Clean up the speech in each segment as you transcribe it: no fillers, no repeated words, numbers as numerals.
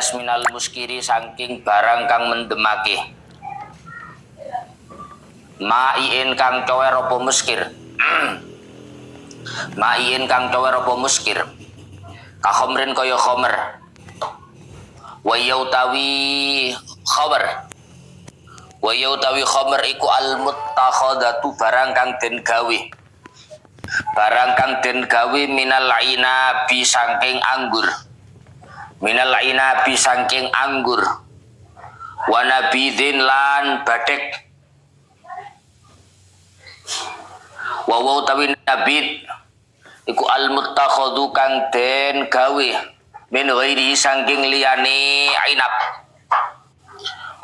belas minal muskiri saking barang kang mendemake. Ma'in kang cower apa muskir. Ma'in kang cower apa muskir. Ka khamrin kaya khamr. Wa yautawi khamr. Wa yautawi khamr iku al muttakhadatu barang kang den gawe. Barang kang den gawe minal inabi saking anggur. Minal inabi saking anggur. Wa nabidin lan badek. Wa utawi nabid iku al muttakhadhu kang den gawe min ghairi saking liyane ainab.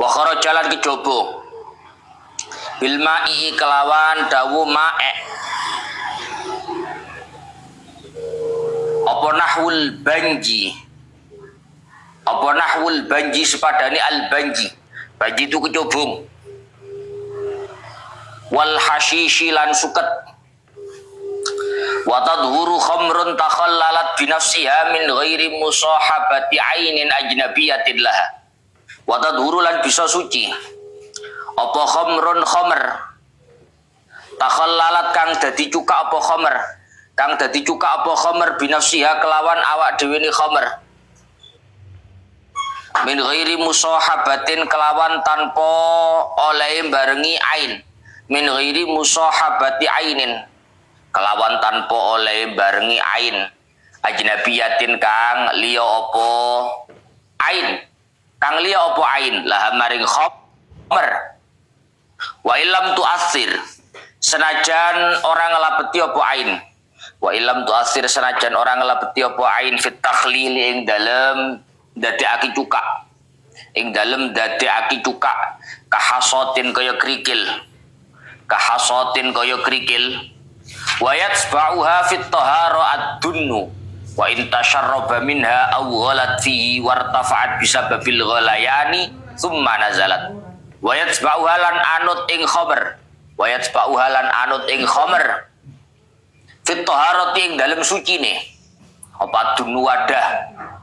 Wa kharajalan kejaba bil ma'i kelawan dawu ma'e. Apa nahwul banji? Apa nahwul banji sepadane al banji? Banji itu kecubung. Wal hashishi lan suket. Wa tadhuru khamrun takhallalat bi nafsiha min ghairi musahabati ainin ajnabiyatin laha. Wa tadhuru lan bisa suci. Apa khamrun khamr? Takhallalat kang dadi cuka apa khamr? Kang dadi cuka apa khamr bi nafsiha kelawan awak dhewe ni khamr. Min ghairi musahabatin kelawan tanpa oleh barengi ain. Min ghairi musahabati ainin kelawan tanpa oleh barengi ain ajnabiyatin kang liya apa ain kang liya apa ain laha maring khamr. Wa illam tu'assir senajan orang ngelapeti apa ain. Wa illam tu'assir senajan orang ngelapeti apa ain fit takhlil ing dalem dadekake cuka. Ing dalem dadekake cuka kahasotin kaya krikil. Kahasotin kaya krikil. Wa yatsba'uha fit tahara ad-dunnu wa in tasharraba minha aw ghalat fihi wartafa'at bisababil ghalayani thumma nazalat. Wa yatsba'uha lan anut ing khamr. Wa yatsba'uha lan anut ing khamr fit taharati ing dalem sucine. Apa ad-dunnu wadah?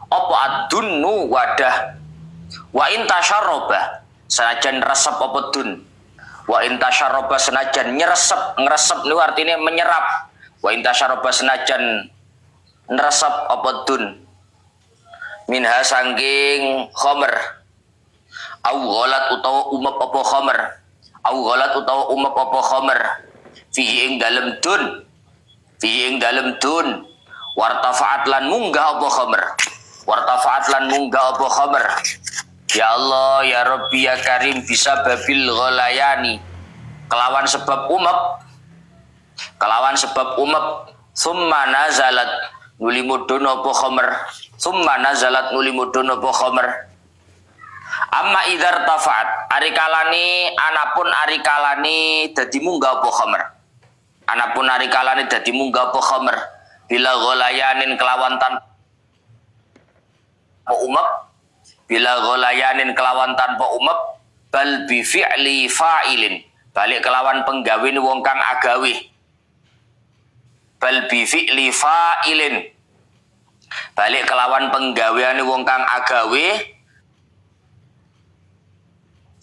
Apa ad-dunnu wadah? Wa in tasharraba senajan resep apa dun. Wa intasyaraba senajan ngresep niku artinya menyerap. Wa intasyaraba senajan nresep apa dun minha sangking khamr. Au ghalat utawa umep apa khamr. Au ghalat utawa umep apa khamr. Fihi ing dalem dun. Fihi ing dalem dun. Wartafa'at lan munggah apa khamr. Wartafa'at lan munggah apa khamr. Ya Allah, ya Rabbi, ya Karim, bisa babil ghalayani kelawan sebab summa nazalat nuli mudun apa khamr. Summa nazalat nuli mudun apa khamr. Amma idhar tafaat arikalani anapun arikalani dadi munggah apa khamr. Anapun arikalani dadi munggah apa khamr bila ghalayanin kelawan tanpa umep. Bila ghalayanin kelawan tanpa umep bal bi fi'li fa'ilin balik kelawan penggawe wong kang agawe. Bal bi fi'li fa'ilin balik kelawan penggaweane wong kang agawe.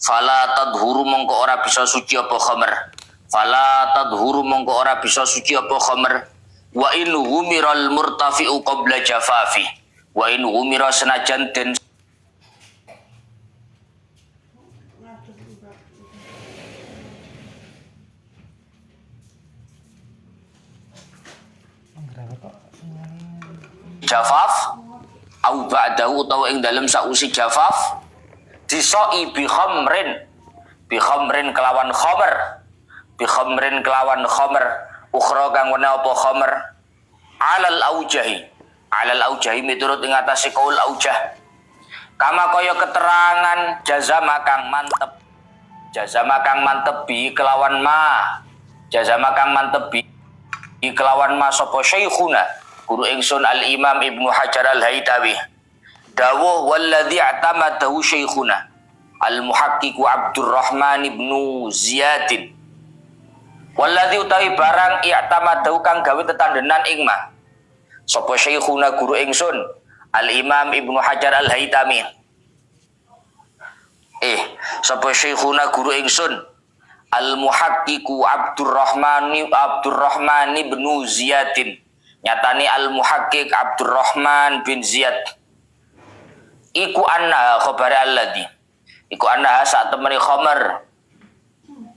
Fala tadhuru mongko ora bisa suci apa khamr. Fala tadhuru mongko ora bisa suci apa khamr. Wa in humiral murtafi'u qabla jafafi. Wa in humira senajan den jafaf au ba'dahu utawa ing dalem sausi jafaf disoi bi khamrin kelawan khamr. Bi khamrin kelawan khamr ukhra kang wena apa khamr alal aujahi miturut ing atase kaul aujah kama kaya keterangan jazama kang mantep bi kelawan ma sapa syekhuna guru ingsun al Imam Ibnu Hajar al Haytami dawuh walladzi atamadahu syekhuna al muhaqqiq Abdurrahman ibnu Ziyadin walladzi utawi barang i'tamadahu kang gawe tetandenan ing ma sapa syekhuna guru ingsun al Imam Ibnu Hajar al Haytami Sapa syekhuna guru ingsun Al-Muhaqqiqu Abdurrahman bin Ziyadin. Nyatani Al-Muhaqqiq Abdurrahman bin Ziyad. Iku anna khabar alladhi. Iku anna saat temani khamar.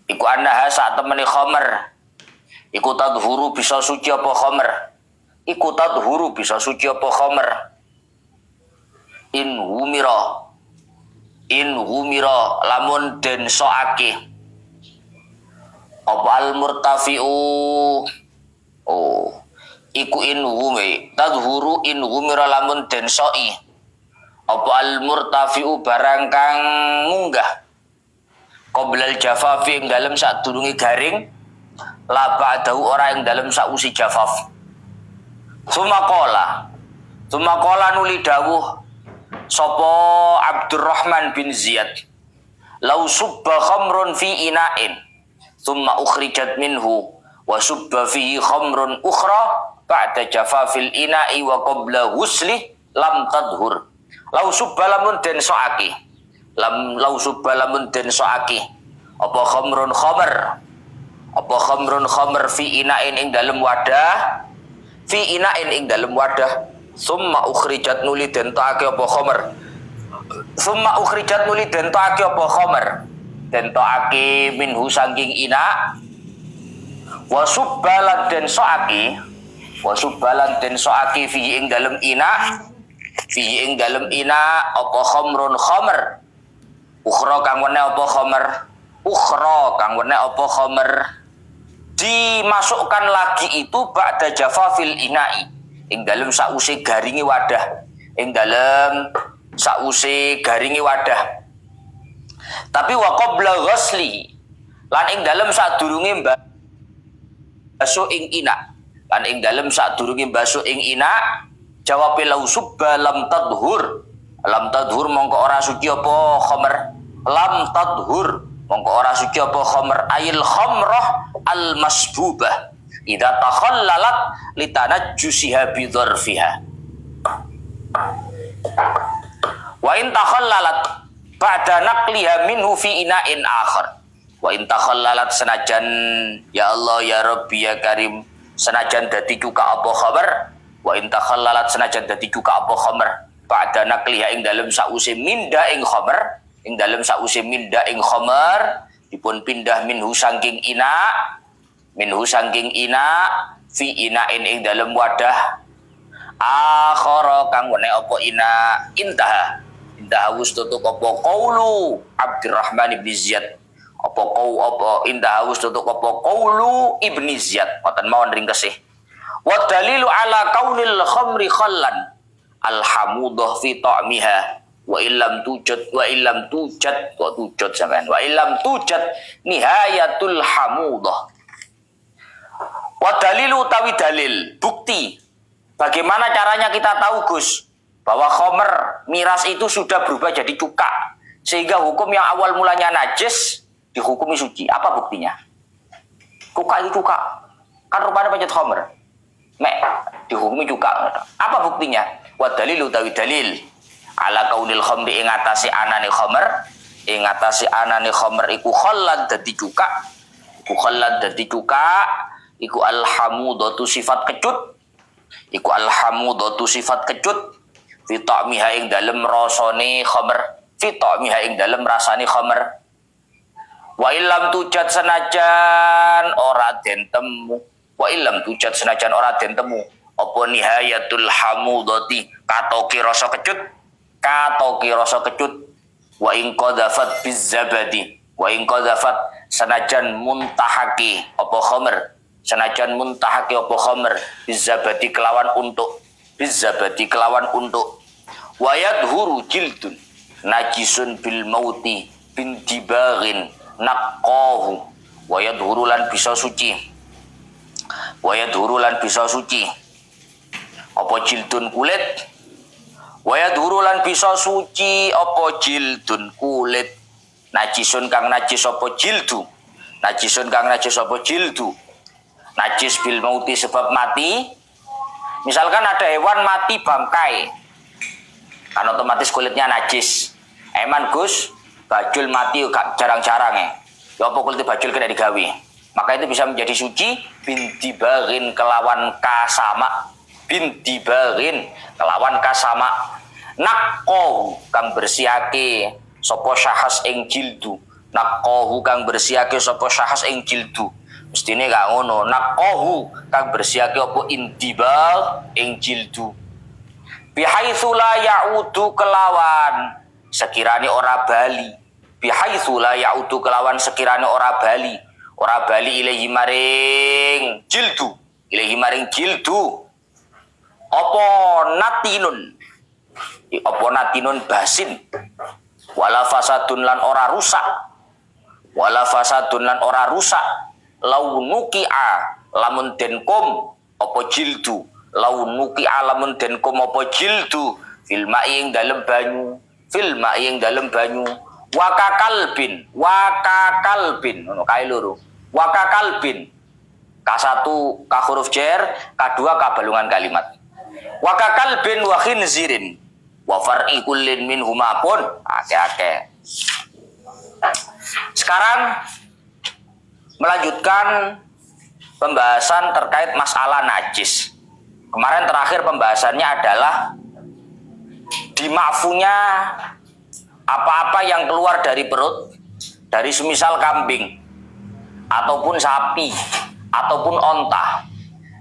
Iku anna saat temani khamar. Iku tadhuru bisa suci apa khamar. Iku tadhuru bisa suci apa khamar. In humira lamun den soake apa al murtafiu iku in humi tadhuru in humira lamun den soi apa al murtafiu barang kang munggah qoblal jafafi ing dalem sadurunge garing la ba'dahu ora ing dalem sausi jafaf sumakola nuli dawuh sopo Abdurrahman bin Ziyad lau subba khamrun fi ina'in thumma ukhrijat minhu wa subba fihi khamrun ukhra ba'da jafafil ina'i wa qabla husli lam tadhur lau subba lamun den so'aki apa khamrun khamr fi ina'in ing dalem wadah summa ukhrijat nuli den toake apa khamr den toake minhu saking ina wa subbalan den soaki fi ing dalem ina apa khamrun khamr ukhra kang wene apa khamr dimasukkan lagi itu ba'da jafafil ina'i ing dalem sause garingi wadah tapi wa qabla ghasli lan ing dalem sadurunge basuh ing ina jawab lau subba lam tadhur mongko ora suci apa khamr ayil khamrah al masbubah idza takhallalat litanajjusiha bi dzarfiha wa in takhallalat ba'da naqliha minhu fi ina'in akhar wa in takhallalat senajan ya Allah ya Rabbi ya Karim senajan dadi cuka apa khamr wa in takhallalat senajan dadi cuka apa khamr ba'da naqliha ing dalem sause minda ing khamr dipun pindah minhu saking ina fi ina'in ing dalem wadah akhara kang wene apa ina intaha wis tutuk apa qaulu Abdurrahman bin Ziyad qaulu Ibni Ziyad ngoten mawon ringkesih wa dalilu ala kaunil khamri khallan alhamudah fi ta'miha wa illam tujad nihayatul hamudah. Wa dalilu utawi dalil bukti bagaimana caranya kita tahu Gus bahwa khamr miras itu sudah berubah jadi cuka sehingga hukum yang awal mulanya najis dihukumi suci. Apa buktinya? Cuka itu cuka kan rupanya pancet khamr dihukumi cuka. Apa buktinya? Wa dalilu utawi dalil ala kaunil khamri ing atase anane khamr iku khallan dadi cuka iku alhamudatu sifat kecut fi ta'miha ing dalem rasane khamr wa illam tujad senajan ora den temu apa nihayatul hamudati katoki rasa kecut wa in qadafat bizzabadi senajan muntahaki apa khamr bizzabadi kelawan untuk wayad huru jildun najisun bil mauti bin dibaghin naqahu wayad huru lan bisa suci apa jildun kulit wayad huru lan bisa suci apa jildun kulit najisun kang najis apa jildu najis bil mauti sebab mati. Misalkan ada hewan mati bangkai kan otomatis kulitnya najis. Eman Gus bajul mati gak jarang-jarang ya. Ya apa kulit bajul kena digawe. Maka itu bisa menjadi suci binti barin kelawan kasama. Binti barin kelawan kasama. Naqahu kang bersihake sapa syahas ing jildu. Naqahu kang bersihake sapa syahas ing jildu. Mestine gak ngono. Naqahu kang bersihake apa intibal ing jildu. Bihaitsu la ya'udu kelawan sekirane ora bali. Bihaitsu la ya'udu kelawan sekirane ora bali. Ora bali ilahi maring jildu. Ilahi maring jildu. Apa natinun. Apa natinun basin. Wala fasadun lan ora rusak. Wala fasadun lan ora rusak. Launuki'a lamun denkum apa jildu. Launuki'a lamun denkum apa jildu. Fil ma'i ing dalem banyu. Fil ma'i ing dalem banyu. Wakakalbin. Wakakalbin. Ngono kae loro. Wakakalbin. K1 K huruf jar, K2 K balungan kalimat. Wakakalbin wa khinzirin. Wa far'i kullin minhuma pun akeh-akeh. Sekarang melanjutkan pembahasan terkait masalah najis. Kemarin terakhir pembahasannya adalah dima'funya apa-apa yang keluar dari perut, dari semisal kambing ataupun sapi ataupun onta,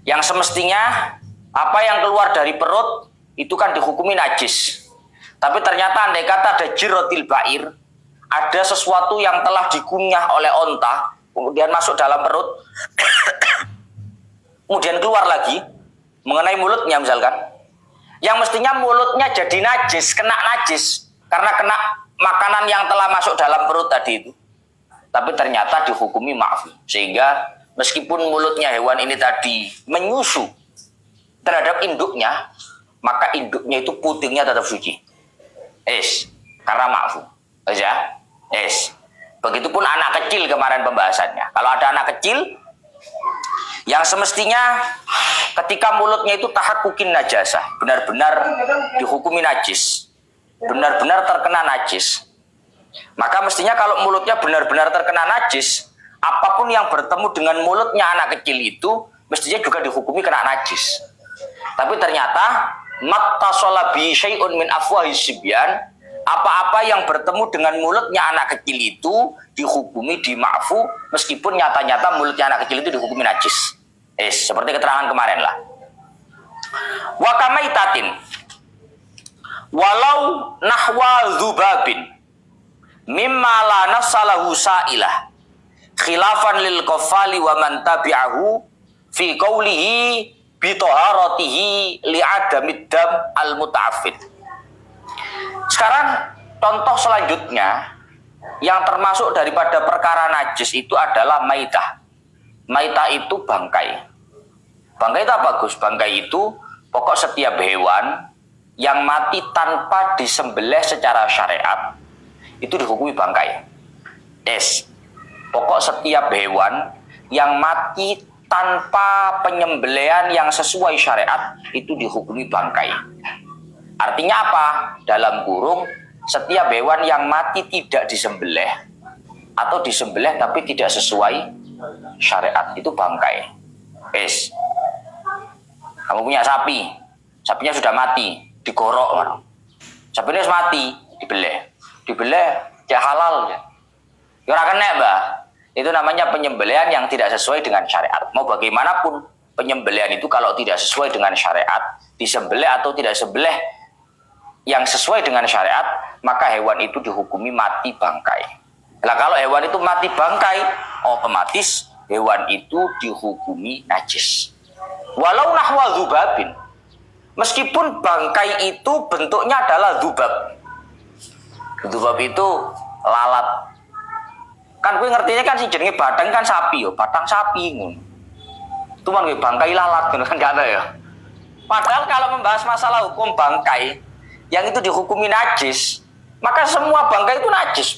yang semestinya apa yang keluar dari perut itu kan dihukumi najis. Tapi ternyata andai kata ada jirotil ba'ir, ada sesuatu yang telah dikunyah oleh onta, kemudian masuk dalam perut, kemudian keluar lagi, mengenai mulutnya misalkan, yang mestinya mulutnya jadi najis, kena najis, karena kena makanan yang telah masuk dalam perut tadi itu. Tapi ternyata dihukumi ma'fu. Sehingga meskipun mulutnya hewan ini tadi menyusu terhadap induknya, maka induknya itu putingnya tetap suci. Karena ma'fu. Ya? Begitupun anak kecil kemarin pembahasannya. Kalau ada anak kecil yang semestinya ketika mulutnya itu tahakukin najasah, benar-benar dihukumi najis, benar-benar terkena najis, maka mestinya kalau mulutnya benar-benar terkena najis, apapun yang bertemu dengan mulutnya anak kecil itu mestinya juga dihukumi kena najis. Tapi ternyata mattasala bi syai'un min afwahis sibyan, apa-apa yang bertemu dengan mulutnya anak kecil itu dihukumi dima'fu, meskipun nyata-nyata mulutnya anak kecil itu dihukumi najis. Seperti keterangan kemarin lah. Wa kamaitatin walau nahwa dzubabin mimma la nasalahu sa'ilah khilafan lil qafali wa man tabi'ahu fi qawlihi bi taharatihi li adamid dam al muta'affid. Sekarang contoh selanjutnya yang termasuk daripada perkara najis itu adalah maitah. Maitah itu bangkai. Bangkai itu apa, Gus? Bangkai itu pokok setiap hewan yang mati tanpa disembelih secara syariat itu dihukumi bangkai. Pokok setiap hewan yang mati tanpa penyembelihan yang sesuai syariat itu dihukumi bangkai. Artinya apa? Dalam kurung, setiap hewan yang mati tidak disembelih atau disembelih tapi tidak sesuai syariat itu bangkai. Kamu punya sapi, sapinya sudah mati, digorok, sapinya sudah mati, dibeleh, ya halal ya. Ora kena, Mbah. Itu namanya penyembelihan yang tidak sesuai dengan syariat. Mau bagaimanapun penyembelihan itu kalau tidak sesuai dengan syariat, disembelih atau tidak sembelih yang sesuai dengan syariat, maka hewan itu dihukumi mati bangkai. Nah, kalau hewan itu mati bangkai, otomatis hewan itu dihukumi najis. Walau nahwa dzubabin, meskipun bangkai itu bentuknya adalah dzubab. Dzubab itu lalat. Kan gue ngertinya kan sih jenenge batang kan sapi yo, batang sapi ngono. Itu kan bangkai lalat kan gak ada ya. Padahal kalau membahas masalah hukum bangkai yang itu dihukumi najis, maka semua bangkai itu najis.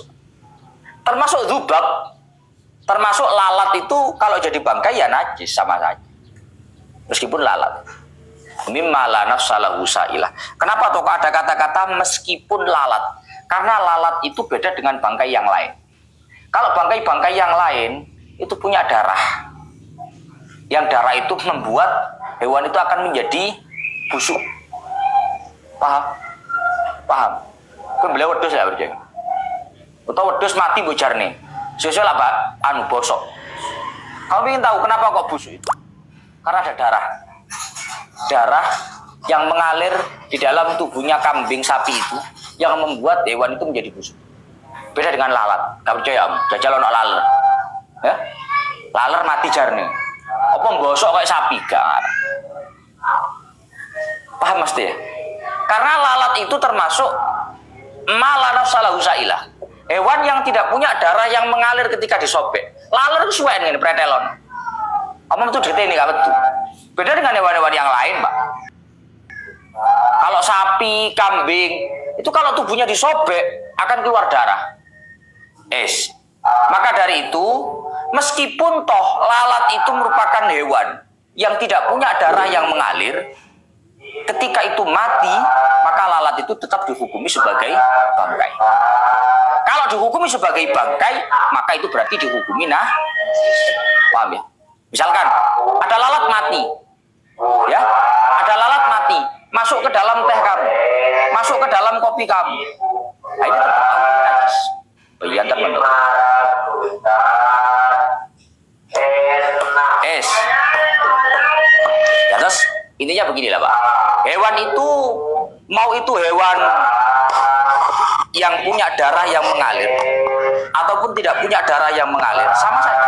Termasuk dzubab, termasuk lalat itu kalau jadi bangkai ya najis sama saja. Meskipun lalat. Mimma la nafsalahu sa'ilah. Kenapa toh ada kata-kata meskipun lalat? Karena lalat itu beda dengan bangkai yang lain. Kalau bangkai-bangkai yang lain itu punya darah. Yang darah itu membuat hewan itu akan menjadi busuk. Paham? Paham? Kan beliau wedhus ya berarti. Atau wedhus mati bojar nih. Sesuai lah Pak, bosok. Kamu ingin tahu kenapa kok busuk itu? Karena ada darah. Darah yang mengalir di dalam tubuhnya kambing sapi itu yang membuat hewan itu menjadi busuk. Beda dengan lalat. Gak percaya, jajal ono laler. Ya? Laler mati jarne. Apa mbosok kayak sapi? Gak. Paham mesti ya? Karena lalat itu termasuk malanaf salah usailah. Hewan yang tidak punya darah yang mengalir ketika disobek. Laler itu suwen ini pretelon. Omong itu dete ini gak betul. Beda dengan hewan-hewan yang lain, Pak. Kalau sapi, kambing, itu kalau tubuhnya disobek akan keluar darah. Maka dari itu, meskipun toh lalat itu merupakan hewan yang tidak punya darah yang mengalir, ketika itu mati, maka lalat itu tetap dihukumi sebagai bangkai. Kalau dihukumi sebagai bangkai, maka itu berarti dihukumi paham ya? Misalkan ada lalat mati, ya, ada lalat mati, masuk ke dalam teh kamu, masuk ke dalam kopi kamu, nah ini tetap najis. Bayangkan menurut. Ya terus intinya beginilah Pak. Hewan itu mau itu hewan yang punya darah yang mengalir ataupun tidak punya darah yang mengalir sama saja.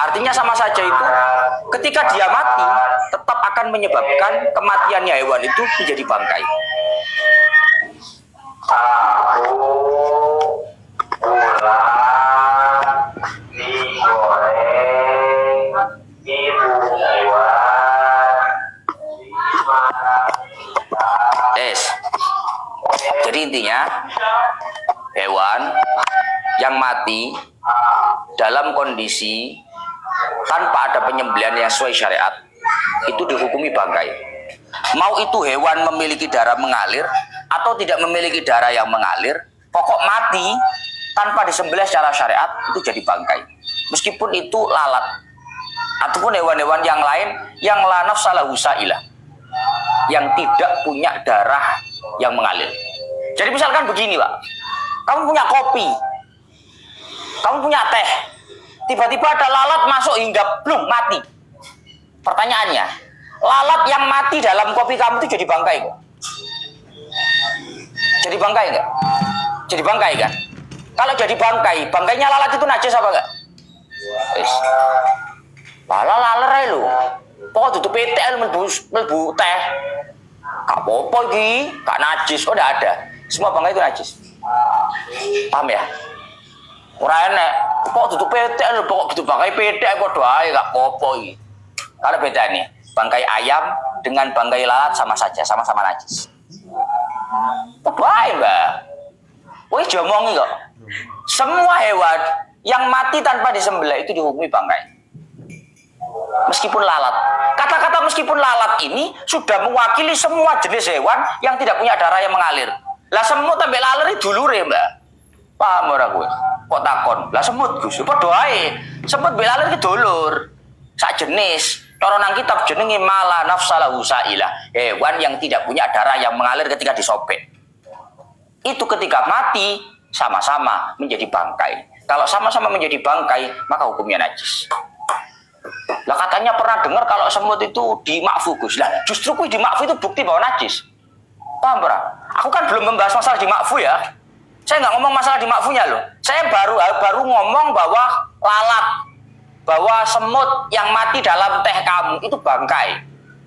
Artinya sama saja itu ketika dia mati tetap akan menyebabkan kematiannya hewan itu menjadi bangkai. Jadi intinya hewan yang mati dalam kondisi tanpa ada penyembelihan yang sesuai syariat itu dihukumi bangkai. Mau itu hewan memiliki darah mengalir atau tidak memiliki darah yang mengalir, pokok mati tanpa disembelih secara syariat itu jadi bangkai. Meskipun itu lalat ataupun hewan-hewan yang lain yang la nafsa lahu sailah, yang tidak punya darah yang mengalir. Jadi misalkan begini Pak, kamu punya kopi, kamu punya teh, tiba-tiba ada lalat masuk hinggap, belum mati. Pertanyaannya, lalat yang mati dalam kopi kamu itu jadi bangkai kok? Jadi bangkai enggak? Jadi bangkai kan? Kalau jadi bangkai, bangkainya lalat itu najis apa enggak? Pala laler ae lho. Pokok tutup petek melbu teh. Gak apa-apa iki, gak najis, oh enggak ada. Semua bangkai itu najis. Paham ya? Ora enek. Pokok tutup petek lho, pokok gitu bangkai petek padha ae gak apa-apa iki. Kalau beda nih, bangkai ayam dengan bangkai lalat sama saja, sama-sama najis. Baik, Mbak. Woi, jomongi kok. Semua hewan yang mati tanpa disembelih itu dihukumi bangkai. Meskipun lalat. Kata-kata meskipun lalat ini sudah mewakili semua jenis hewan yang tidak punya darah yang mengalir. Lah semut sampai laler itu dulure, Mbak. Paham ora kowe? Kok takon? Lah semut Gus, padha ae. Semut mbek laler ki dulur. Sak jenis. Cara nang kitab jenenge mala nafsalahu sailah. Hewan yang tidak punya darah yang mengalir ketika disobek. Itu ketika mati sama-sama menjadi bangkai. Kalau sama-sama menjadi bangkai, maka hukumnya najis. Lah katanya pernah dengar kalau semut itu dimakfu Gus. Lah justru kuwi dimakfu itu bukti bahwa najis. Paham ora? Aku kan belum membahas masalah dimakfu ya. Saya nggak ngomong masalah dimakfunya loh. Saya baru ngomong bahwa lalat, bahwa semut yang mati dalam teh kamu itu bangkai.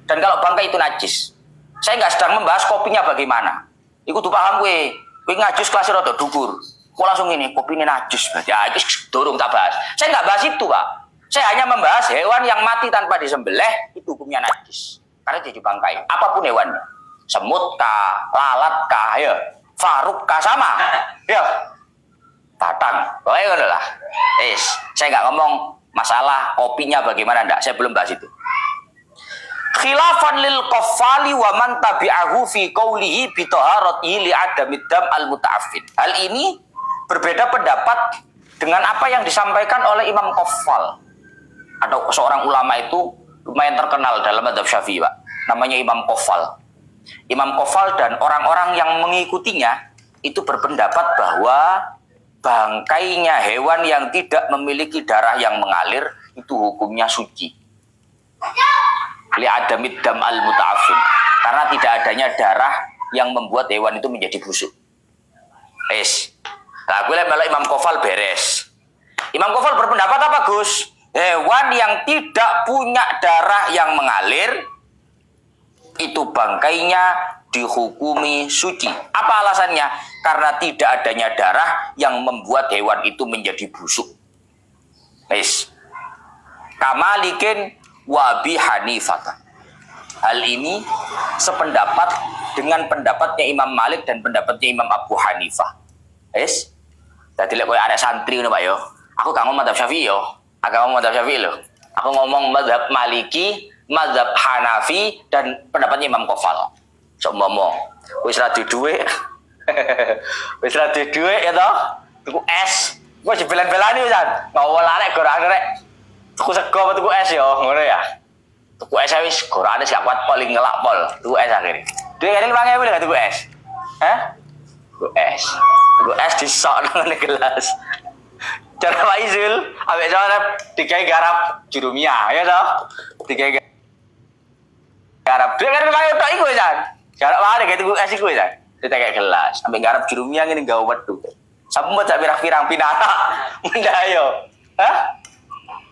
Dan kalau bangkai itu najis. Saya nggak sedang membahas kopinya bagaimana. Iku tuh paham gue. Gue ngajus kelas rada dukur. Kok langsung ini kopi ini najis. Ya itu dorong tak bahas. Saya nggak bahas itu Pak. Saya hanya membahas hewan yang mati tanpa disembelih itu hukumnya najis. Karena jadi bangkai. Apapun hewannya. Semut kah, lalat kah, ya. Faruk kah sama. Ya. Batang. Pokoknya udah lah. Saya nggak ngomong masalah kopinya bagaimana enggak. Saya belum bahas itu. khilafan lil qaffali wa man tabi'ahu fi qawlihi bi taharatihi li adamid dam al muta'affin. Hal ini berbeda pendapat dengan apa yang disampaikan oleh Imam Qaffal. Ada seorang ulama itu lumayan terkenal dalam mazhab Syafi'i, Pak. Namanya Imam Qaffal. Imam Qaffal dan orang-orang yang mengikutinya itu berpendapat bahwa bangkainya hewan yang tidak memiliki darah yang mengalir itu hukumnya suci. Li adamid dam al muta'affin. Karena tidak adanya darah yang membuat hewan itu menjadi busuk. Nah, gue lihat Imam Qaffal beres. Imam Qaffal berpendapat apa, Gus? Hewan yang tidak punya darah yang mengalir itu bangkainya dihukumi suci. Apa alasannya? Karena tidak adanya darah yang membuat hewan itu menjadi busuk. Kamalikin wa Abi Hanifah. Hal ini sependapat dengan pendapatnya Imam Malik dan pendapatnya Imam Abu Hanifah. Dadi lek koyo arek santri ngono Pak yo. Aku gak ngomong mazhab Syafi'i yo. Aku ngomong mazhab Syafi'i lho. Aku ngomong mazhab Maliki, mazhab Hanafi dan pendapatnya Imam Qaffal. Sok ngomong, wis ra duwe. Wis ra duwe ya toh. Tuku es. Kok dibelan-belani wisan. Ngawol arek gorane rek. Tuku sego apa tuku es yo, ngono ya. Tuku es wis gorane sak kuat paling ngelak pol. Tuku es akhire. Duwe kene 5.000 lho tuku es. Hah? Tuku es. Tuku es disok nang gelas. Cara Pak Izul, ambek cara digawe garap jurumia, ya toh? Digawe garap. Duwe kene 5.000 tok iku wisan. Garap wae gitu es iku wisan. Ditek gelas, ambek garap jurumia ngene gawe wedhu. Sampun sak pirang-pirang pinata. Mendayo. Hah?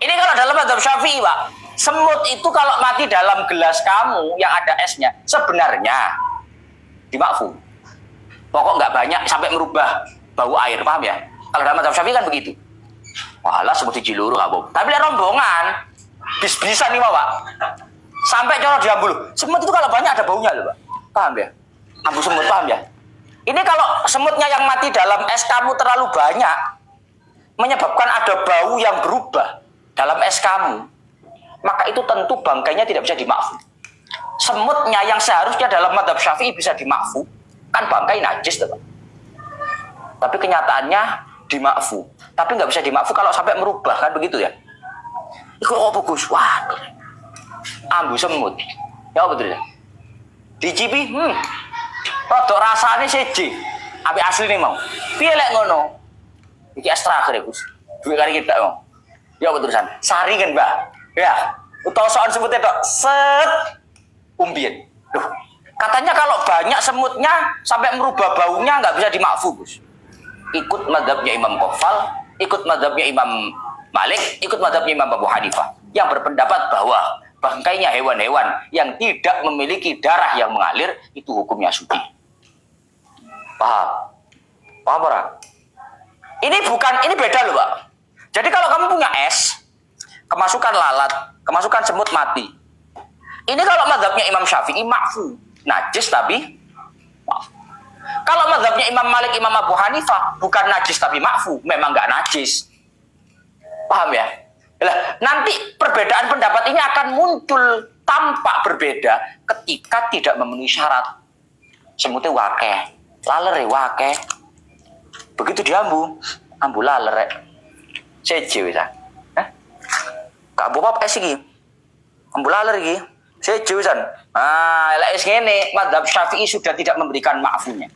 Ini kalau dalam mazhab Syafi'i, Pak. Semut itu kalau mati dalam gelas kamu yang ada esnya, sebenarnya dimakfu. Pokok nggak banyak sampai merubah bau air, paham ya? Kalau dalam mazhab Syafi'i kan begitu. Walah semut dijiluru kamu. Tapi lihat rombongan, bis-bisan nih, Pak. Sampai cara diambil. Semut itu kalau banyak ada baunya loh, Pak. Paham ya? Ambu semut, paham ya? Ini kalau semutnya yang mati dalam es kamu terlalu banyak, menyebabkan ada bau yang berubah dalam es kamu, maka itu tentu bangkainya tidak bisa dimakfu. Semutnya yang seharusnya dalam mazhab Syafi'i bisa dimakfu, kan bangkai najis, Pak. Tapi kenyataannya dimakfu. Tapi nggak bisa dimakfu kalau sampai merubah, kan begitu ya? Itu apa, Gus? Wah, ambu semut. Ya betul ya. Dicipi, rodok rasanya seje. Api asli nih mau. Piye lek ngono? Iki ekstra akhir Gus. Duwe kali kita mau. Ya betulan. Sari kan, Mbak? Ya. Utawa soal semutnya tok set umbien. Loh, katanya kalau banyak semutnya sampai merubah baunya nggak bisa dimakfu, Gus. Ikut mazhabnya Imam Qaffal, ikut mazhabnya Imam Malik, ikut mazhabnya Imam Abu Hanifah yang berpendapat bahwa bangkainya hewan-hewan yang tidak memiliki darah yang mengalir itu hukumnya suci. Paham? Paham ora? Ini beda loh, Pak. Jadi kalau kamu punya es, kemasukan lalat, kemasukan semut mati. Ini kalau mazhabnya Imam Syafi'i makfu, najis tapi makfu. Kalau mazhabnya Imam Malik, Imam Abu Hanifah bukan najis tapi makfu, memang nggak najis. Paham ya? Nanti perbedaan pendapat ini akan muncul tampak berbeda ketika tidak memenuhi syarat. Semutnya wakeh, laler wakeh. Begitu diambu, ambu laler. Seje wisan. Kak bopap es iki. Ambu laler iki. Seje wisan. Lek es ngene, mazhab Syafi'i sudah tidak memberikan makfunya.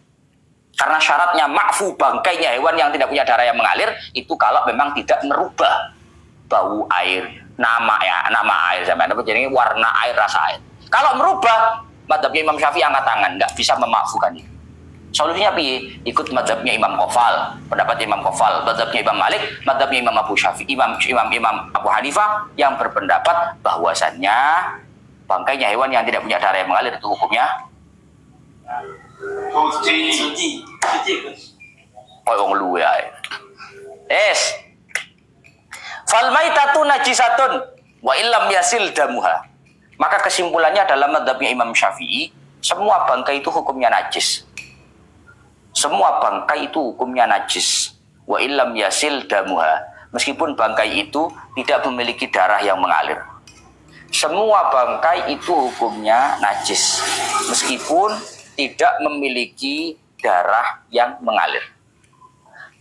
Karena syaratnya makfu bangkainya hewan yang tidak punya darah yang mengalir itu kalau memang tidak merubah bau air, nama air sampai jadi warna air, rasa air. Kalau merubah, mazhabnya Imam Syafi'i angkat tangan, nggak bisa memakfukan itu. Solusinya piye? Ikut mazhabnya Imam Qaffal, pendapat Imam Qaffal, mazhabnya Imam Malik, mazhabnya Imam Abu Syafi'i, Imam Abu Hanifah yang berpendapat bahwasannya bangkainya hewan yang tidak punya darah yang mengalir itu hukumnya suci. Oh, wong luwe ae. Fal maitatu najisatun wa illam yasil damuha. Maka kesimpulannya dalam mazhabnya Imam Syafi'i, semua bangkai itu hukumnya najis. Semua bangkai itu hukumnya najis. Wa illam yasil damuha. Meskipun bangkai itu tidak memiliki darah yang mengalir. semua bangkai itu hukumnya najis meskipun tidak memiliki darah yang mengalir.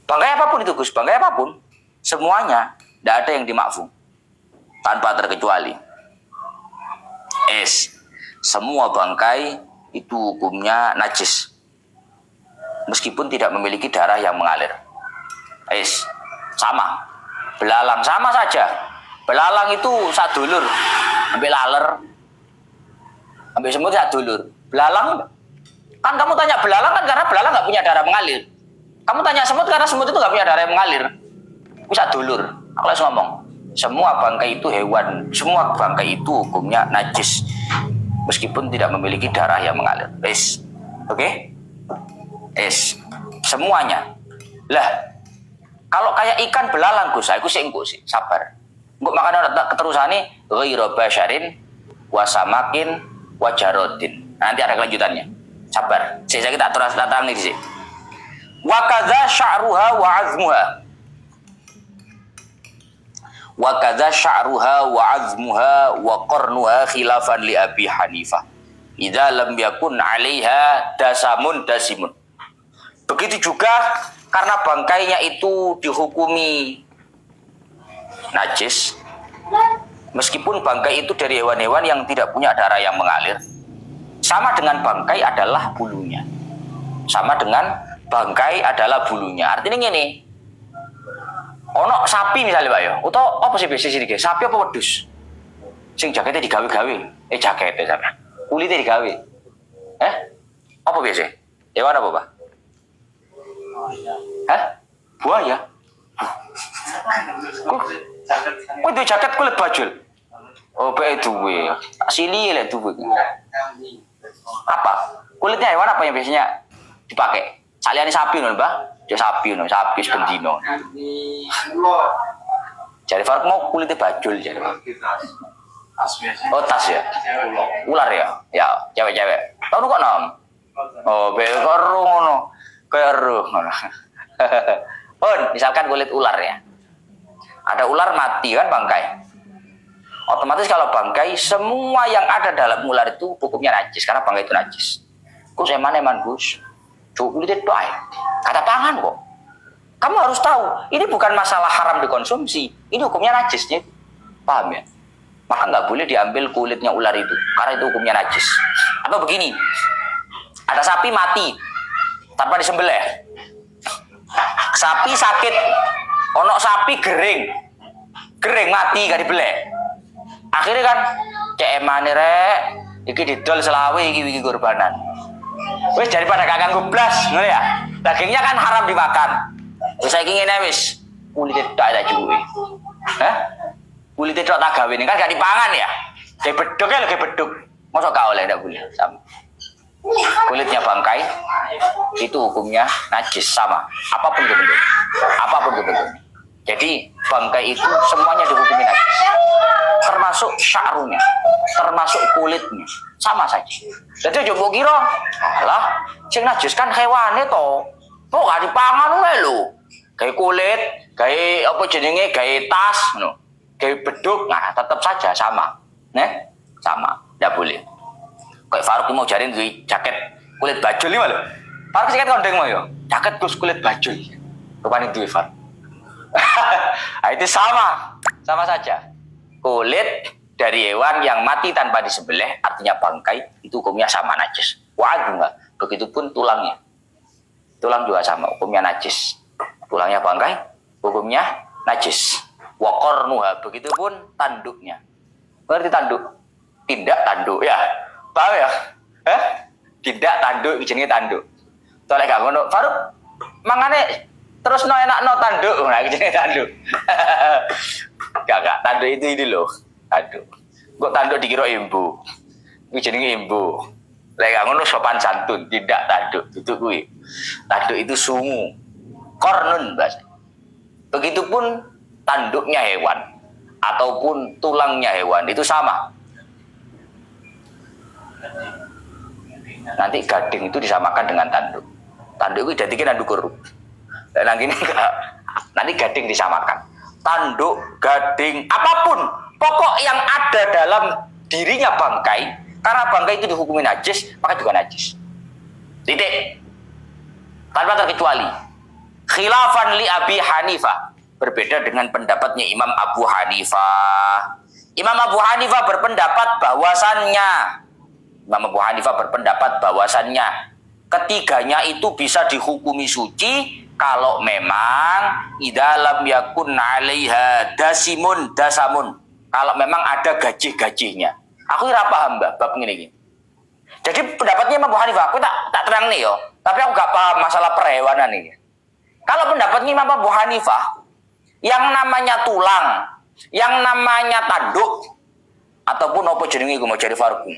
Bangkai apapun itu Gus, bangkai apapun, semuanya tidak ada yang dimakfu tanpa terkecuali. Semua bangkai itu hukumnya najis meskipun tidak memiliki darah yang mengalir. Sama. Belalang sama saja. Belalang itu sadulur, ambil laler, ambil semut sadulur. Belalang kan kamu tanya belalang kan karena belalang nggak punya darah mengalir. Kamu tanya semut karena semut itu nggak punya darah yang mengalir. Bisa dulur. Aku langsung ngomong, semua bangkai itu hewan, semua bangkai itu hukumnya najis meskipun tidak memiliki darah yang mengalir. Oke? Semuanya. Lah, kalau kayak ikan belalang Gus, aku sih sabar. Engko makan keterusane ghairu basyarin wasamakin wajarodin. Nanti ada kelanjutannya. Sabar. Saya kita atur nih sih. Wa kadza sya'ruha wa 'azmuha. Wa kadza sya'ruha wa 'azmuha wa qarnuha khilafan li Abi Hanifah. Idza lam yakun 'alaiha dasimun. Begitu juga karena bangkainya itu dihukumi najis, meskipun bangkai itu dari hewan-hewan yang tidak punya darah yang mengalir. Sama dengan bangkai adalah bulunya. Sama dengan bangkai adalah bulunya. Artinya gini, ono sapi misalnya Pak ya, atau apa sih biasa sini sapi apa wedus? Sing jaketnya digawe-gawe, jaketnya sama, kulitnya digawe. Apa biasa? Hewan apa Pak? Buaya. Kok itu jaket kulit bajul? Oh, bae duwe. Asli lek duwe. Apa? Kulitnya hewan apa yang biasanya dipakai? Saliyane sapi lho, Mbah. Ya sapi lho, sapi sebendino. Jadi Faruk mau kulitnya bajul jadi. Oh, tas ya? Ular ya? Ya, cewek-cewek. Tahu kok nom? Oh, bae karo ngono. Kayak eruh. Misalkan kulit ular ya. Ada ular mati kan bangkai. Otomatis kalau bangkai, semua yang ada dalam ular itu hukumnya najis karena bangkai itu najis. Gus eman Gus. Coba kulitnya doai. Kata pangan kok. Kamu harus tahu, ini bukan masalah haram dikonsumsi. Ini hukumnya najisnya. Paham ya? Maka nggak boleh diambil kulitnya ular itu karena itu hukumnya najis. Atau begini, ada sapi mati tanpa disembelih. Sapi sakit, ono sapi gering mati gak dibeleh. Akhirnya kan cek emane rek, iki didol selawe iki kurbanan. Wis daripada gak ganggu blas, ngono ya. Dagingnya kan haram dimakan. Wis saiki ngene wis, kulite tok tak cukupi. Kulite tok tak gawe kan gak dipangan ya. Kayak beduk ya lho, beduk. Mosok gak oleh ndak boleh. Kulitnya bangkai itu hukumnya najis sama apapun bentuknya. Jadi bangkai itu semuanya dihukumi najis, termasuk sya'runya, termasuk kulitnya, sama saja. Jadi coba kira, alah, sing najis kan hewane to, gak dipangan wae lho. Kayak kulit, kayak apa jenenge, kayak tas, no, kayak beduk, nah tetap saja sama, sama, tidak boleh. Kayak Faruk mau jarin duwe jaket kulit bajul iki lho. Faruk sing kondeng mau yo. Jaket Gus kulit bajul. Rupane duwe Faruk. Itu sama saja. Kulit dari hewan yang mati tanpa disembelih artinya bangkai itu hukumnya sama najis. Enggak. Begitupun tulangnya. Tulang juga sama hukumnya najis. Tulangnya bangkai hukumnya najis. Wa qarnuha begitupun tanduknya. Berarti tanduk. Tindak tanduk ya. Paham ya? Tidak tanduk, jenenge tanduk. Soalnya gak ngono, Faruk mangane terus no enak no tanduk, nah jenenge tanduk. Gak, tanduk itu ini loh, tanduk. Kok tanduk dikira imbu? Iki jenenge imbu. Lek gak ngono sopan santun, tidak tanduk, itu kuwi. Tanduk itu sungu. Kornun bahasa. Begitupun tanduknya hewan ataupun tulangnya hewan itu sama. Nanti gading itu disamakan dengan tanduk. Tanduk itu identiknya tanduk huruf. Nanti gading disamakan. Tanduk, gading, apapun Pokok yang ada dalam dirinya bangkai, karena bangkai itu dihukumi najis, maka juga najis. Titik. Tanpa terkecuali. Khilafan li Abi Hanifah. Berbeda dengan pendapatnya Imam Abu Hanifah. Imam Abu Hanifah berpendapat bahwasannya ketiganya itu bisa dihukumi suci kalau memang idalam yakun 'alaiha dasamun. Kalau memang ada gajih-gajihnya. Aku ora paham, Mbak, bab ngene iki. Jadi pendapatnya Imam Abu Hanifah, aku tak terang nih yo. Tapi aku gak paham masalah perhewanan ini. Kalau pendapatnya Imam Abu Hanifah, yang namanya tulang, yang namanya tanduk, ataupun apa jenenge iku mau jadi farku,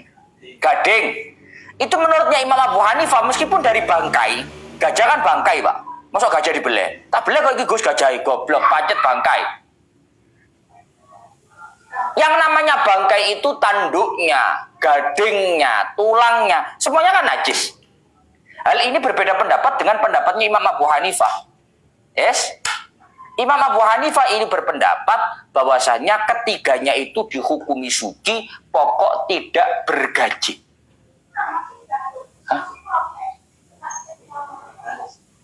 gading, itu menurutnya Imam Abu Hanifah meskipun dari bangkai, gajah kan bangkai, Pak. Masa gajah dibeleh? Tak beleh kok iki Gus gajah goblok, pacet bangkai. Yang namanya bangkai itu tanduknya, gadingnya, tulangnya, semuanya kan najis. Hal ini berbeda pendapat dengan pendapatnya Imam Abu Hanifah. Yes? Imam Abu Hanifah ini berpendapat bahwasanya ketiganya itu dihukumi suci pokok tidak bergaji.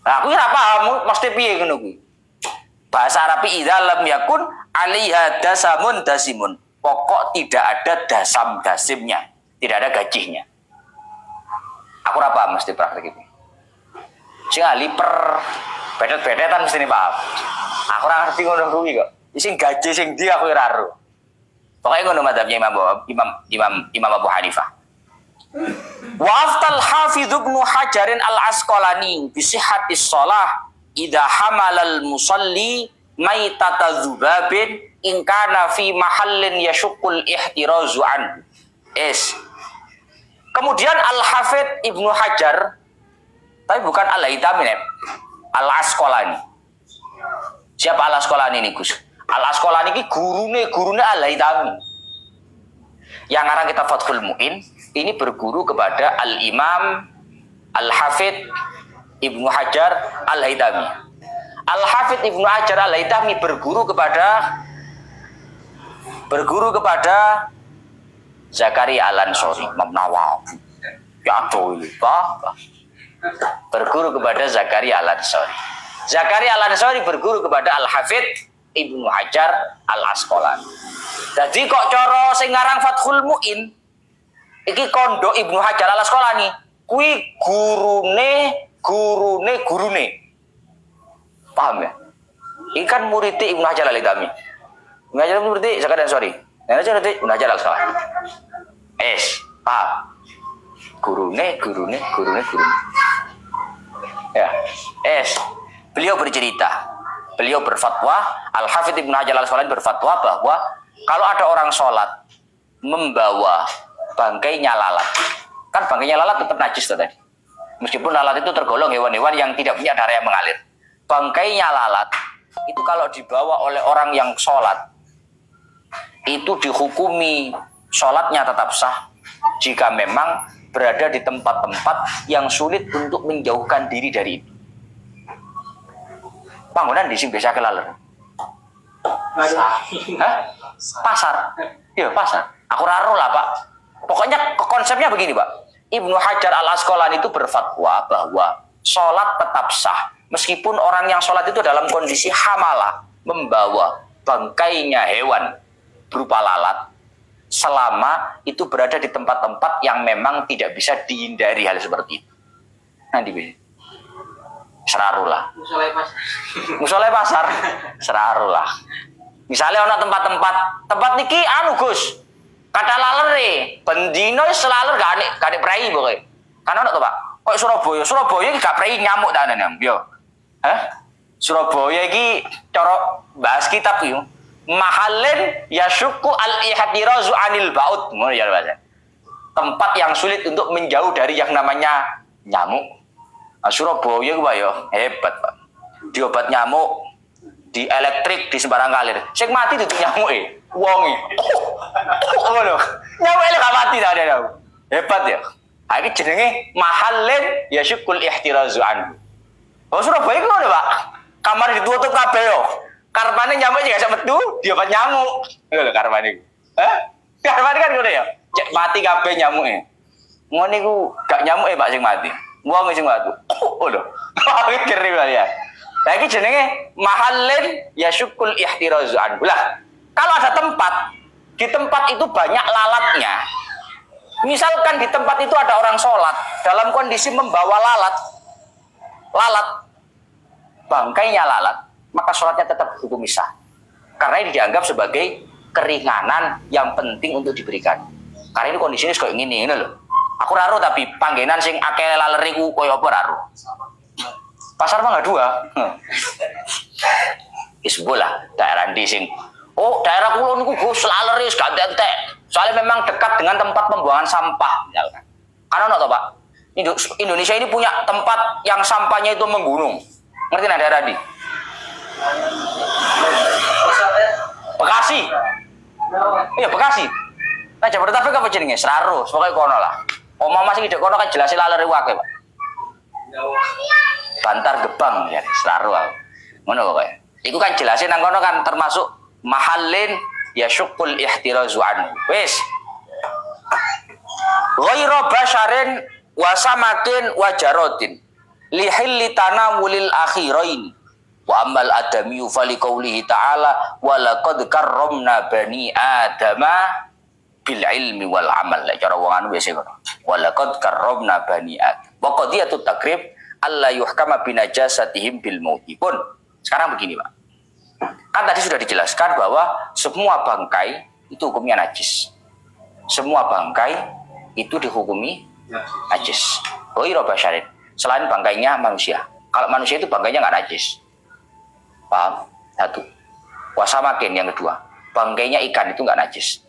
Nah, aku ora paham mesti piye ngono kuwi. Bahasa Arab idza lam yakun 'alaiha dasimun. Pokok tidak ada dasimnya, tidak ada gajihnya. Aku ora paham mesti praktek itu. Sing ahli bedet-bedetan mesti paham. Aku ora ngerti ngono kuwi kok. Sing gaji sing ndi aku ora ero. Pokoke ngono madzhabnya Imam Abu Hanifah. Wa aftal Hafidz Ibnu Hajarin Al-Asqalani bi sihhatis shalah idza hamalal musalli maitata dzubabin in kana fi mahallin yashuqqul ihtirazu an. Kemudian Al-Hafidz Ibnu Hajar, tapi bukan Al-Haytami, Al-Asqalani. Siapa Al-Asqalani ini, Gus? Al-Asqalani ini gurune Al-Haytami. Yang ngarang kitab Fathul Mu'in ini berguru kepada Al-Imam Al-Hafidz Ibnu Hajar Al-Haytami. Al-Hafidz Ibnu Hajar Al-Haytami berguru kepada Zakaria Al-Ansori, Imam Nawawi. Ya tuh, Pak. Berguru kepada Zakaria Al-Ansori. Zakaria Al-Ansori berguru kepada Al-Hafidz Ibnu Hajar Al-Asqalani. Jadi kok cara sing ngarang Fathul Mu'in iki kondo Ibnu Hajar Al-Asqalani kuwi gurune. Paham ya? Ini kan murid Ibnu Hajar Al-Haytami. Ibnu Hajar murid Zakaria Al-Ansori. Ibnu Hajar Al-Asqalani. Paham? Gurune. Ya, beliau bercerita, beliau berfatwa, Al-Hafidz Ibnu Hajar Al-Asqalani berfatwa bahwa kalau ada orang sholat membawa bangkainya lalat, kan bangkainya lalat tetap najis tadi. Meskipun lalat itu tergolong hewan-hewan yang tidak punya darah yang mengalir. Bangkainya lalat itu kalau dibawa oleh orang yang sholat, itu dihukumi sholatnya tetap sah jika memang berada di tempat-tempat yang sulit untuk menjauhkan diri dari itu. Bangunan di sini biasa kelaler. Pasar. Iya, pasar. Aku raro lah, Pak. Pokoknya konsepnya begini, Pak. Ibnu Hajar Al-Asqalani itu berfatwa bahwa sholat tetap sah meskipun orang yang sholat itu dalam kondisi hamalah, membawa bangkainya hewan berupa lalat, selama itu berada di tempat-tempat yang memang tidak bisa dihindari hal seperti itu. Nanti serarulah. Musoleh pasar. Serarulah. Misalnya ada tempat niki anu Gus. Kata lalere, bendino selalu gak ada prei pokoknya. Karena ada tuh Pak. Kok Surabaya iki gak prei nyamuk ta nang yo. Surabaya iki cara bahas kitab yo. Mahallin yasyuku al-ihtirazu anil baut. Ngono ya bahasa. Tempat yang sulit untuk menjauh dari yang namanya nyamuk. Surabaya ku Pak yo, hebat Pak. Diobat nyamuk, di elektrik, di sembarang kalir. Sing mati itu nyamuke, wonge. Ngono. Nyamuke lek gak mati ta ada. Hebat ya. Ha iki jenenge mahallin yasyukul ihtirazu anhu. Oh Surabaya ku ngono Pak. Kamar ditutup kabeh yo. Karpane nyamuk juga gak metu, diobat nyamuk. Ngono lho karpane. Karena kan ngono ya. Cek mati kabeh nyamuke. Ngono iku gak nyamuke Pak sing mati. Wong sing mati. Oh lho. Keri ya. Lah iki jenenge mahallin yasyukul ihtirazu an. Lah, kalau ada tempat, di tempat itu banyak lalatnya. Misalkan di tempat itu ada orang sholat dalam kondisi membawa lalat, bangkainya lalat, maka sholatnya tetap hukum sah. Karena ini dianggap sebagai keringanan yang penting untuk diberikan. Karena ini kondisinya kayak gini loh. Aku raro tapi panggenan sing akeh laleriku koyo apa raro. Pasar mah nggak dua. Isbola daerah di sing. Oh daerah kulon niku Gus laleris gak entek. Soalnya memang dekat dengan tempat pembuangan sampah, misalkan. Karena no, Pak, Indonesia ini punya tempat yang sampahnya itu menggunung. Ngerti nggak daerah di? Bekasi. Iya Bekasi. Nah Jabodetabek apa jenenge? Seraro, pokoknya kono lah. Oma masih di kono kan jelasin laleri wae, Pak. Bantar Gebang ya, Seraro. Ngono pokoknya. Iku kan jelasin nang kono kan termasuk mahallin yasyukul ihtirazu anhu. Wis. Ghairu basyarin wa samakin wa jarotin lihilli tanawulil akhirain wa ammal adami fali qoulihi ta'ala wa laqad karramna bani adama bil ilmi wal amal. Lah cara wong anu wis ngono. Wa laqad karramna bani adam. Wa qadiyatut takrib alla yuhkama binajasatihim bil mauti. Pun sekarang begini, Pak. Kan tadi sudah dijelaskan bahwa semua bangkai itu hukumnya najis. Semua bangkai itu dihukumi najis. Ghairu basyarin. Selain bangkainya manusia. Kalau manusia itu bangkainya nggak najis. Paham? Satu. Wasamakin yang kedua. Bangkainya ikan itu nggak najis.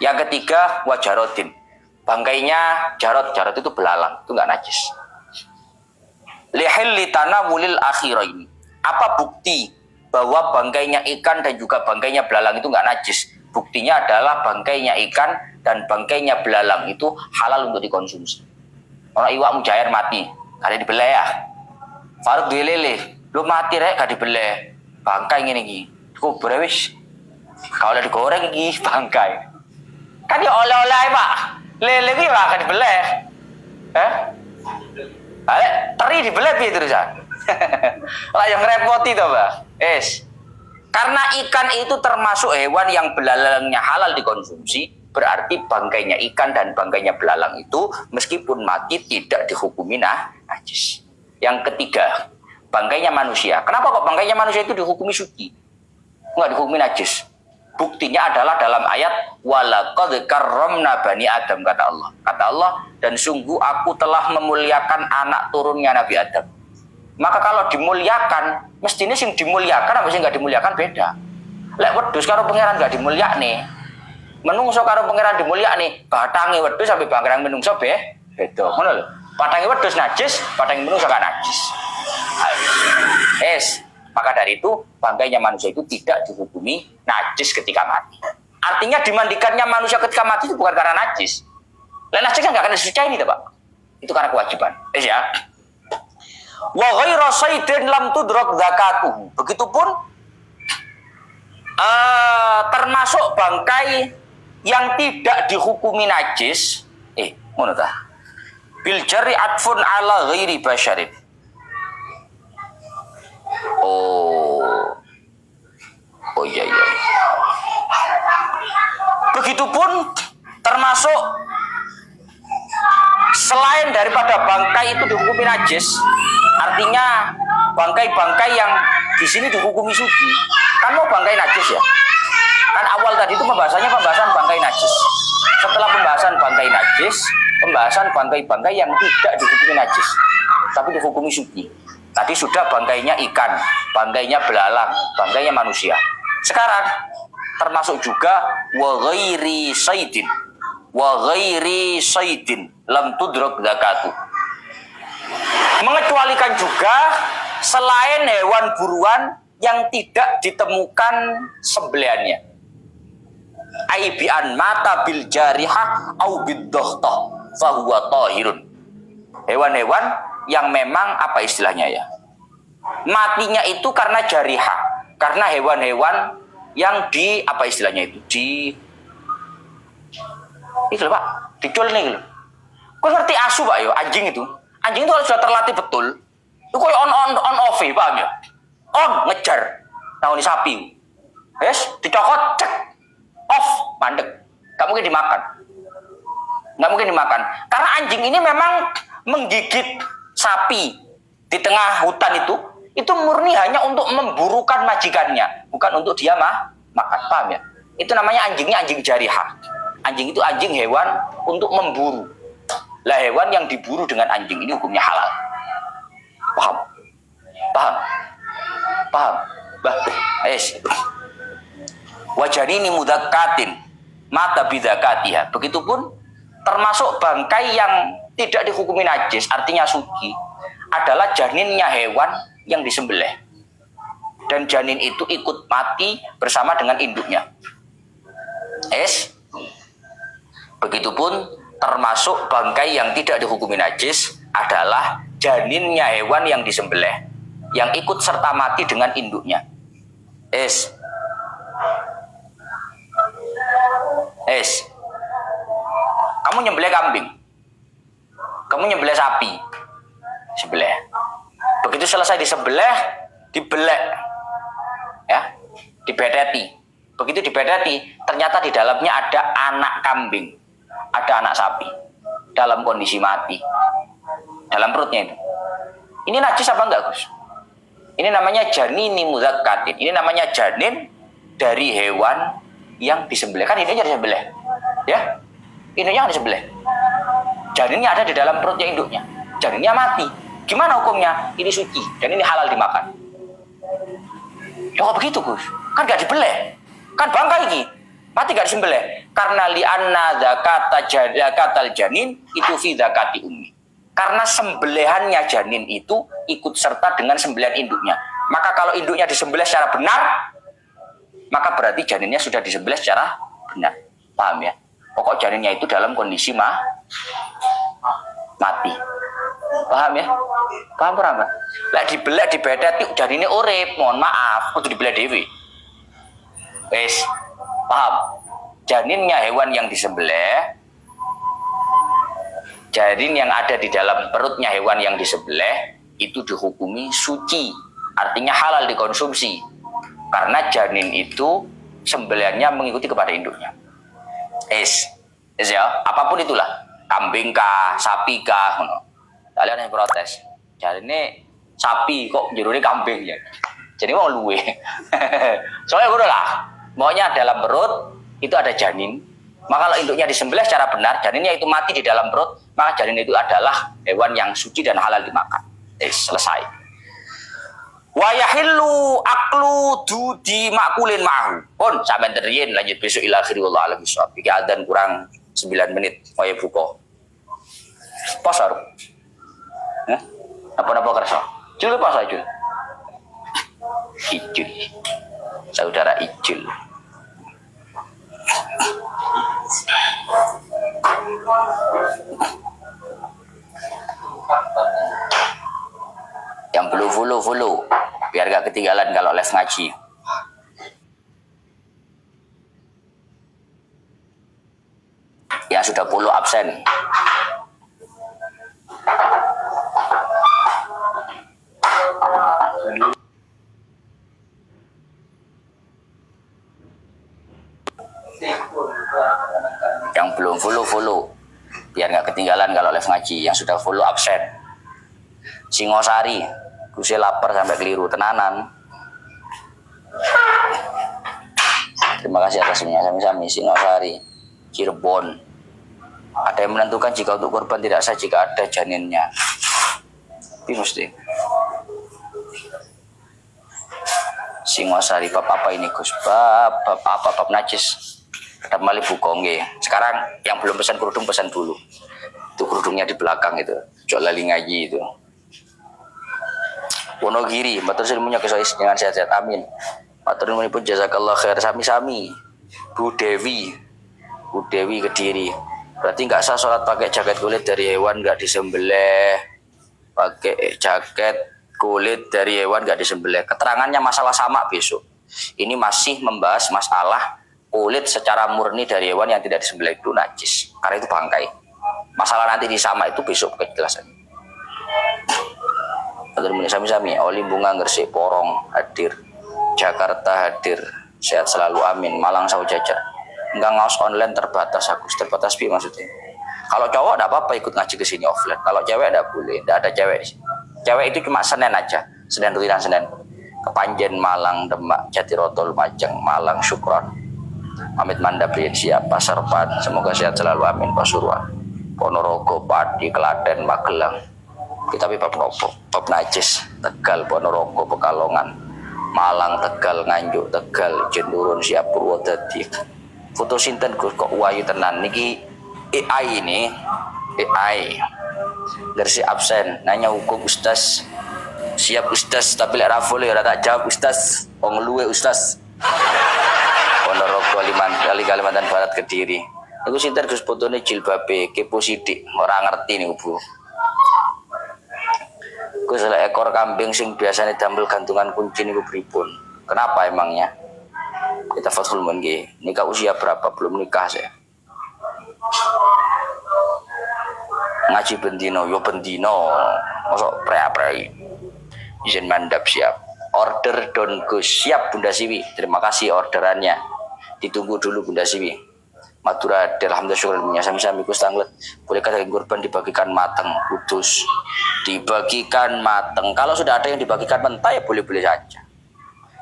Yang ketiga wajarotin. Bangkainya jarot itu belalang. Itu nggak najis. Lihilli tanawulil akhiraini. Apa bukti bahwa bangkainya ikan dan juga bangkainya belalang itu nggak najis? Buktinya adalah bangkainya ikan dan bangkainya belalang itu halal untuk dikonsumsi. Orang iwak mujair mati, kali dibeleh ya. Faruk dilele, lu mati rek gak dibeleh. Bangkai ngene iki. Kubur wis. Kalau digoreng iki bangkai. Kan ya oleh-oleh, Pak. Lele iki Pak gak dibeleh. Teri dibeleh piye terusan? Lah yang repoti to, Mbak. Karena ikan itu termasuk hewan yang belalangnya halal dikonsumsi, berarti bangkainya ikan dan bangkainya belalang itu meskipun mati tidak dihukumi najis. Yang ketiga, bangkainya manusia. Kenapa kok bangkainya manusia itu dihukumi suci? Enggak dihukumi najis. Buktinya adalah dalam ayat walaqad karramna bani Adam, kata Allah. Kata Allah, dan sungguh aku telah memuliakan anak turunnya Nabi Adam. Maka kalau dimuliakan, mestinya sing dimuliakan apa sing nggak dimuliakan beda. Lek wedhus karo pangeran nggak dimulyakne, menungso karo pangeran dimulyakne, batange wedhus sampai pangeran menungso beda. Ngono lho. Padange wedhus najis, padange menungso gak najis. Maka dari itu bangkainya manusia itu tidak dihukumi najis ketika mati. Artinya dimandikannya manusia ketika mati itu bukan karena najis. Lek najis kan nggak akan disucikan ini, Pak. Itu karena kewajiban. Ya. Wa ghairu saydin lam tudrak zakatuhu. Begitupun termasuk bangkai yang tidak dihukumi najis. Ngono ta. Bil jari atfun ala ghairi basyarin. Oh iya. Begitupun termasuk selain daripada bangkai itu dihukumi najis, artinya bangkai-bangkai yang di sini dihukumi suci. Kan mau bangkai najis ya? Kan awal tadi itu pembahasan bangkai najis. Setelah pembahasan bangkai najis, pembahasan bangkai-bangkai yang tidak dihukumi najis, tapi dihukumi suci. Tadi sudah bangkainya ikan, bangkainya belalang, bangkainya manusia. Sekarang termasuk juga wa ghairi saydin lam tudrak zakatu. Mengecualikan juga selain hewan buruan yang tidak ditemukan sembelihannya. Aibian mata bil jarihah au biddohtah fahuwa tahirun. Hewan-hewan yang memang apa istilahnya ya? Matinya itu karena jarihah, karena hewan-hewan yang di apa istilahnya itu? Iki lho Pak, dicul nih lho. Kau ngerti asu Pak yo, anjing itu. Anjing itu kalau sudah terlatih betul, itu koyo on off paham ya? On ngejar. Nah, ini sapi. Yes, dicokot cek. Off, mandek. Gak mungkin dimakan. Gak mungkin dimakan. Karena anjing ini memang menggigit sapi di tengah hutan itu murni hanya untuk memburukan majikannya, bukan untuk dia makan. Paham ya? Itu namanya anjingnya anjing jarihah. Anjing itu anjing hewan untuk memburu. Lah hewan yang diburu dengan anjing ini hukumnya halal. Paham? Paham? Paham? Yes. Wajanini mudakkatin mata bidakatiha. Begitupun termasuk bangkai yang tidak dihukumi najis, artinya suci, adalah janinnya hewan yang disembelih. Dan janin itu ikut mati bersama dengan induknya. Yes. Begitupun termasuk bangkai yang tidak dihukumi najis adalah janinnya hewan yang disembelih yang ikut serta mati dengan induknya. Kamu nyembelih kambing, kamu nyembelih sapi, sebelih. Begitu selesai disembelih, dibelek, ya, dibedeti. Begitu dibedeti, ternyata di dalamnya ada anak kambing, ada anak sapi dalam kondisi mati, dalam perutnya itu. Ini najis apa enggak, Gus? Ini namanya janini muzakkatin. Ini namanya janin dari hewan yang disembelih. Kan induknya disembelih, ya? Induknya disembelih. Janinnya ada di dalam perutnya induknya. Janinnya mati. Gimana hukumnya? Ini suci dan ini halal dimakan. Ya kok begitu, Gus? Kan gak dibeleh. Kan bangkai ini. Mati gak disembelih. Karena li'anna zakatal janin itu fi zakati ummi. Karena sembelihannya janin itu ikut serta dengan sembelihan induknya. Maka kalau induknya disembelih secara benar, maka berarti janinnya sudah disembelih secara benar. Paham ya? Pokok janinnya itu dalam kondisi mati. Paham ya? Paham ora, Mbak? Lah dibelek dibedet janinnya urip, mohon maaf, kudu dibelek dhewe. Wes, paham? Janinnya hewan yang disembelih, janin yang ada di dalam perutnya hewan yang disembelih itu dihukumi suci, artinya halal dikonsumsi. Karena janin itu sembelihannya mengikuti kepada induknya. Ya, apapun itulah, kambing kah, sapi kah, ngono. Kalian yang protes. Jadi ini sapi kok jerune kambing ya. Jadi mau luwe. Soalnya udah lah. Maunya dalam perut itu ada janin. Maka kalau induknya disembelih secara benar, janinnya itu mati di dalam perut, maka janin itu adalah hewan yang suci dan halal dimakan. Selesai. Wa yahillu aklu dudi makulin ma'hu. Pun sampean teriyen lanjut besok ila akhir wallahu a'lam bishawab. Iki adzan kurang 9 menit kaya buka. Pasar. Apa-apa kerasa. Jul pas aja. Ijul. Saudara Ijul. Yang belum follow biar gak ketinggalan kalau live ngaji. Yang sudah follow absen. Yang belum follow biar nggak ketinggalan kalau live ngaji. Yang sudah follow absen. Singosari, gue lapar sampai keliru tenanan. Terima kasih atas semuanya. Sami-sami Singosari, Cirebon. Ada yang menentukan jika untuk korban tidak sah jika ada janinnya. Tapi mesti Singosari bab apa ini Gus? Bab najis. Ada mali bukongge. Sekarang yang belum pesan kerudung pesan dulu. Itu kerudungnya di belakang itu. Jok lali ngaji itu. Wonogiri, matur ilmunya kesois dengan sehat-sehat amin. Matur ilmunya pun jazakallah khair sami-sami. Bu Dewi Kediri. Berarti nggak sah sholat pakai jaket kulit dari hewan nggak disembelih. Pakai jaket kulit dari hewan nggak disembelih. Keterangannya masalah sama besok. Ini masih membahas masalah kulit secara murni dari hewan yang tidak disembelih itu najis karena itu bangkai. Masalah nanti di sama itu besok kejelasan. Sami-sami oli bunga Gresik Porong hadir, Jakarta hadir, sehat selalu amin, Malang Saujajar. Enggak ngaos online terbatas, terbatas bi maksudnya. Kalau cowok enggak apa-apa ikut ngaji ke sini offline. Kalau cewek enggak boleh, enggak ada cewek di sini. Cewek itu cuma Senin aja, Senin rutinan Senin. Kepanjen Malang, Demak, Jatiroto, Lumajang, Malang, Syukron. Amit Mandabrian siap, Pasar Pan, semoga sehat selalu amin, Pasuruan. Ponorogo, Pati, Klaten, Magelang. Kita bab nopo, bab najis, Tegal, Ponorogo, Pekalongan, Malang, Tegal, Nganjuk, Tegal, Jendurun, siap Purwodadi. Foto sinten Gus kok wayu tenan niki AI ini, AI. Gersi absen, nanya hukum Ustaz. Siap Ustaz, tapi lek raful ya tak jawab Ustaz. Wong luwe Ustaz. Ponorogo Kalimantan Barat Kediri. Niku sinten Gus fotone jilbabe kepo sithik, ora ngerti niku Bu. Gus lek ekor kambing sing biasane damel gantungan kunci niku pripun? Kenapa emangnya? Kita fathul nggih. Nikah usia berapa? Belum nikah saya. Ngaji bendino, yo bendino. Mosok pre-pre. Izin mandap siap. Order Don Gus siap Bunda Siwi. Terima kasih orderannya. Ditunggu dulu Bunda Siwi. Madura alhamdulillah syukur sami-sami Gus Tanglet. Bolehkah daging kurban dibagikan matang utus? Dibagikan matang. Kalau sudah ada yang dibagikan mentah ya boleh-boleh saja.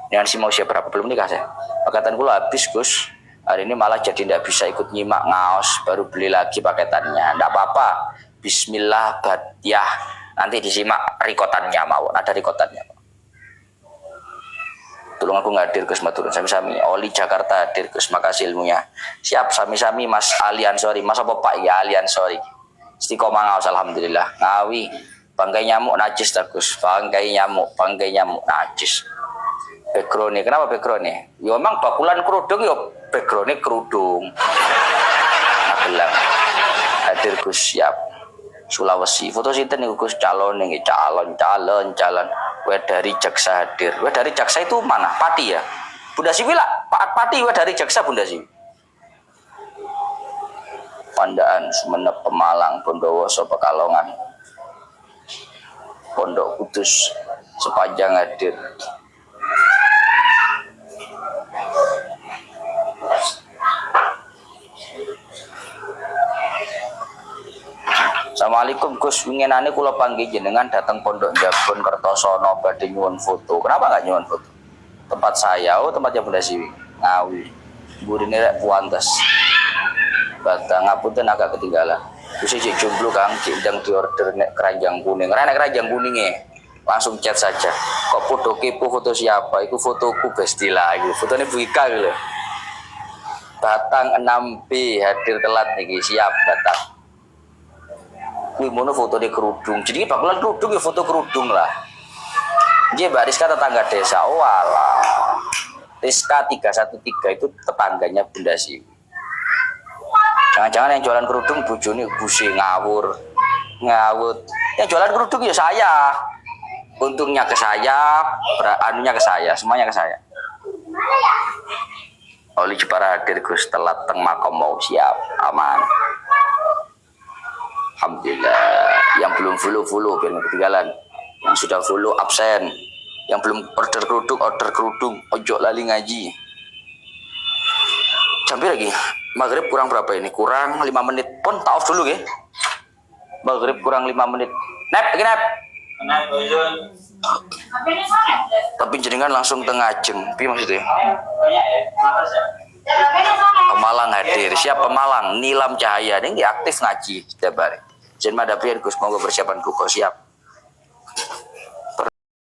Dengan si mau siapa berapa belum nikah saya. Paketan kula habis Gus. Hari ini malah jadi tidak bisa ikut nyimak ngaos, baru beli lagi paketannya. Tidak apa-apa. Bismillah Batiyah. Nanti disimak rikotannya mau. Ada rikotannya. Tolong aku ngadir Gus maturun sami-sami. Oli Jakarta hadir Gus, makasih ilmunya. Siap sami-sami Mas Ali Ansori. Mas apa Pak ya Ali Ansori. Istiqomah ngaos alhamdulillah. Ngawi. Bangkai nyamuk najis tak Gus. Bangkai nyamuk najis. Background nih, kenapa background nih? Ya memang bakulan kerudung ya background kerudung. Magelang. Hadir Gus siap. Sulawesi. Foto sinten niku Gus calon. Wah dari Jaksa hadir. Wah dari Jaksa itu mana? Pati ya? Bunda Siwi lah. Pati wah dari Jaksa Bunda Siwi. Pandaan, Sumenep, Pemalang, Bondowoso, Pekalongan. Pondok Kudus sepanjang hadir. Assalamualaikum Gus, winginane kula panggih jenengan datang Pondok Jabon Kertosono badhe nyuwun foto. Kenapa enggak nyuwun foto? Tempat saya, tempatnya Bunda Siwi. Ngawi. Burine rek puantes. Batang ngapunten agak ketinggalan. Wis iki jomblo Kang, ndang diorder nek keranjang kuning. Ora nek keranjang kuninge. Langsung chat saja. Kok foto kepo foto siapa? Iku fotoku Bestila iku. Fotone Bu Ika lho. Batang 6B hadir telat niki, siap Batang. Kuwi mono foto di kerudung. Jadi bakulan kerudung ya foto kerudung lah. Dia Mbak Rizka tetangga desa. Oh alah. Rizka 313 itu tetangganya Bunda Siwi. Jangan-jangan yang jualan kerudung bojone gusi ngawur. Ngawut. Yang jualan kerudung ya saya. Untungnya ke saya, anunya ke saya, semuanya ke saya. Oli Jepara hadir Gus telat teng makom mau siap aman. Alhamdulillah. Yang belum follow biar nggak ketinggalan. Yang sudah follow absen. Yang belum order kerudung. Ojo lali ngaji. Sampai lagi. Maghrib kurang berapa ini? Kurang 5 menit. Pun tak off dulu ya. Maghrib kurang 5 menit. Nep, lagi nep. Tapi jenengan langsung tengah jeng. Pi maksudnya? Pemalang hadir. Siap Pemalang? Nilam Cahaya. Ini aktif ngaji setiap hari. Jen Madapian Gus, monggo persiapan buka siap.